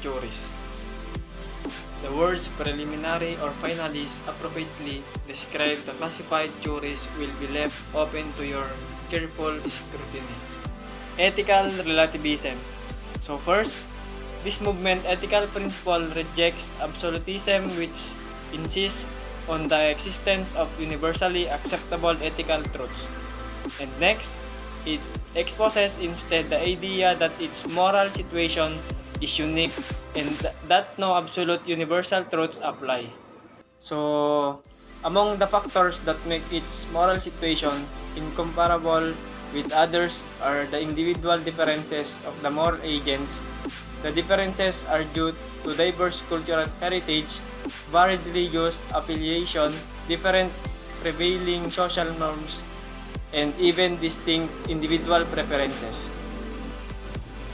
juris. The words preliminary or finalis appropriately describe the classified juries will be left open to your careful scrutiny. Ethical relativism. So first, this movement ethical principle rejects absolutism which insists on the existence of universally acceptable ethical truths. And next, it exposes instead the idea that its moral situation is unique and that no absolute universal truths apply. So, among the factors that make its moral situation incomparable with others are the individual differences of the moral agents. The differences are due to diverse cultural heritage, varied religious affiliation, different prevailing social norms, and even distinct individual preferences.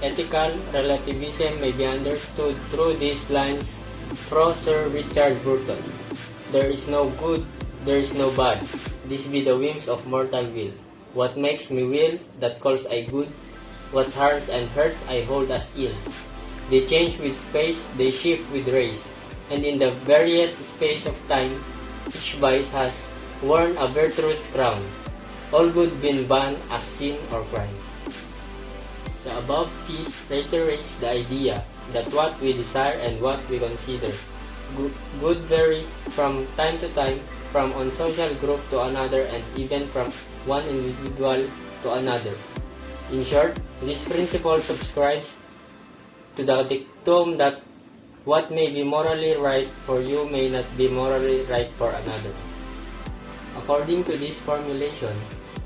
Ethical relativism may be understood through these lines from Sir Richard Burton. There is no good, there is no bad. This be the whims of mortal will. What makes me will, that calls I good. What harms and hurts I hold as ill. They change with space, they shift with race. And in the various space of time, each vice has worn a virtuous crown. All good been banned as sin or crime. The above piece reiterates the idea that what we desire and what we consider good vary from time to time, from one social group to another, and even from one individual to another. In short, this principle subscribes to the dictum that what may be morally right for you may not be morally right for another. According to this formulation,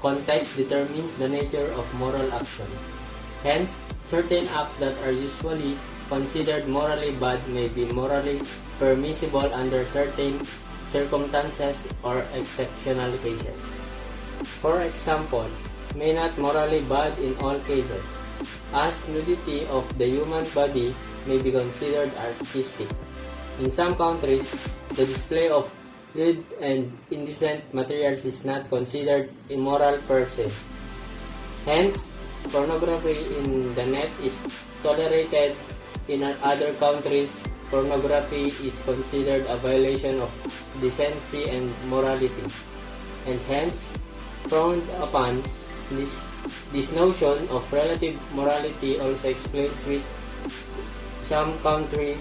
context determines the nature of moral actions. Hence, certain acts that are usually considered morally bad may be morally permissible under certain circumstances or exceptional cases. For example, may not morally bad in all cases, as nudity of the human body may be considered artistic. In some countries, the display of lewd and indecent materials is not considered immoral per se. Hence, pornography in the net is tolerated. In other countries, pornography is considered a violation of decency and morality, and hence frowned upon. This notion of relative morality also explains which some countries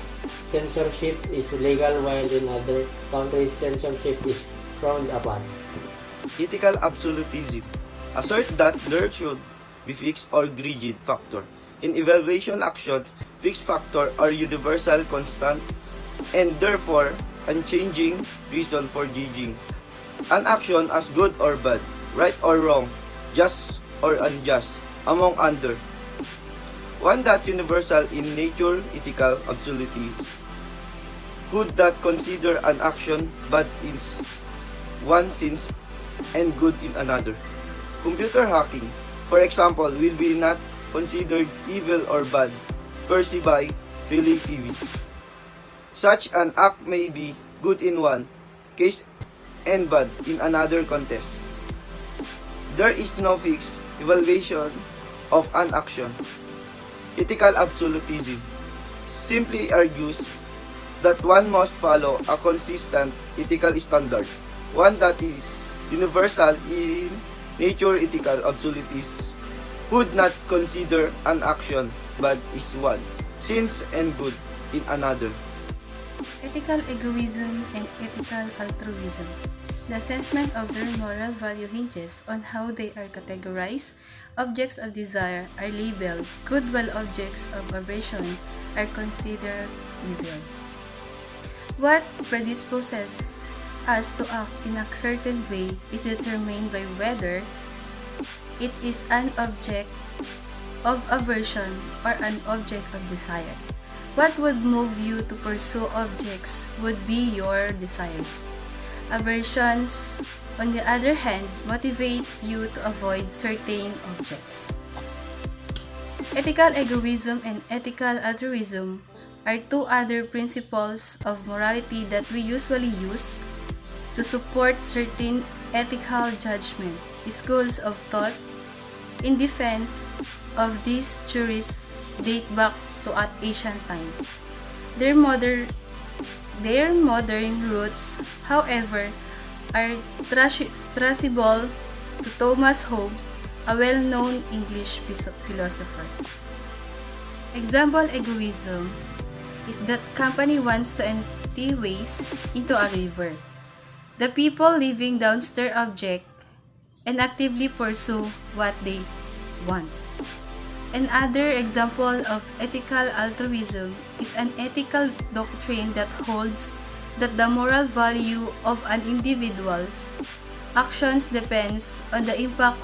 censorship is legal while in other countries censorship is frowned upon. Ethical absolutism assert that there should be fixed or rigid factor. In evaluation action, fixed factor are universal constant and therefore unchanging reason for judging an action as good or bad, right or wrong, just or unjust, among other. One that universal in nature, ethical absolutism could not consider an action bad in one sense and good in another. Computer hacking, for example, will be not considered evil or bad per se by relativists. Such an act may be good in one case and bad in another context. There is no fixed evaluation of an action. Ethical absolutism simply argues that one must follow a consistent ethical standard, one that is universal in nature. Ethical absolutists would not consider an action bad is one, sins and good in another. Ethical egoism and ethical altruism. The assessment of their moral value hinges on how they are categorized. Objects of desire are labeled good while objects of aversion are considered evil. What predisposes us to act in a certain way is determined by whether it is an object of aversion or an object of desire. What would move you to pursue objects would be your desires. Aversions, on the other hand, motivate you to avoid certain objects. Ethical egoism and ethical altruism are two other principles of morality that we usually use to support certain ethical judgment. Schools of thought in defense of these theories date back to ancient times. Their modern roots, however, are traceable to Thomas Hobbes, a well-known English philosopher. Example egoism is that company wants to empty waste into a river. The people living downstairs object and actively pursue what they want. Another example of ethical altruism is an ethical doctrine that holds that the moral value of an individual's actions depends on the impact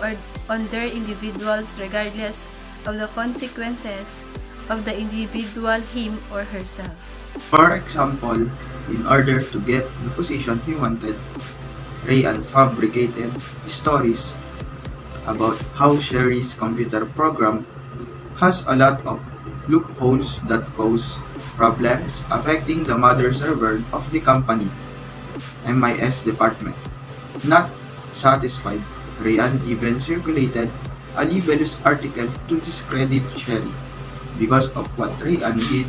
on their individuals regardless of the consequences of the individual him or herself. For example, in order to get the position he wanted, Ryan fabricated stories about how Sherry's computer program has a lot of loopholes that cause problems affecting the mother server of the company, MIS department. Not satisfied, Ryan even circulated a libelous article to discredit Sherry. Because of what Ryan did,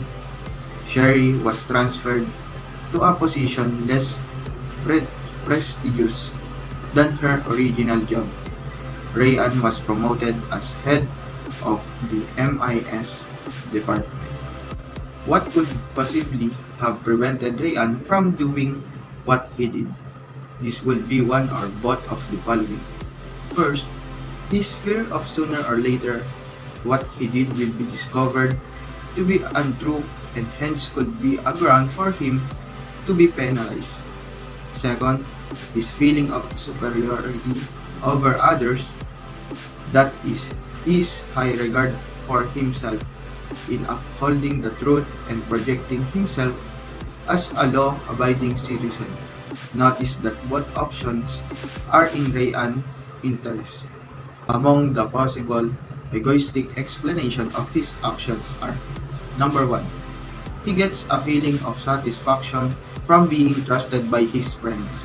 Sherry was transferred to a position less prestigious than her original job. Ryan was promoted as head of the MIS department. What could possibly have prevented Ryan from doing what he did? This will be one or both of the following. First, his fear of sooner or later what he did will be discovered to be untrue and hence could be a ground for him to be penalized. Second, his feeling of superiority over others, that is, his high regard for himself in upholding the truth and projecting himself as a law-abiding citizen. Notice that both options are in Ryan's interest. Among the possible egoistic explanation of his actions are: number 1, he gets a feeling of satisfaction from being trusted by his friends.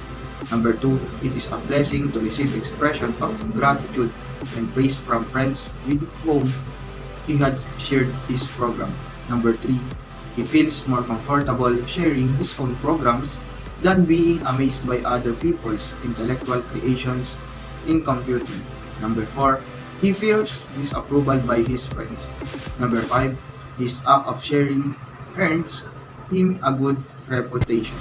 Number 2, it is a blessing to receive expression of gratitude and praise from friends with whom he had shared his program. Number 3, he feels more comfortable sharing his own programs than being amazed by other people's intellectual creations in computing. Number 4, he fears disapproval by his friends. Number 5, his act of sharing earns him a good reputation.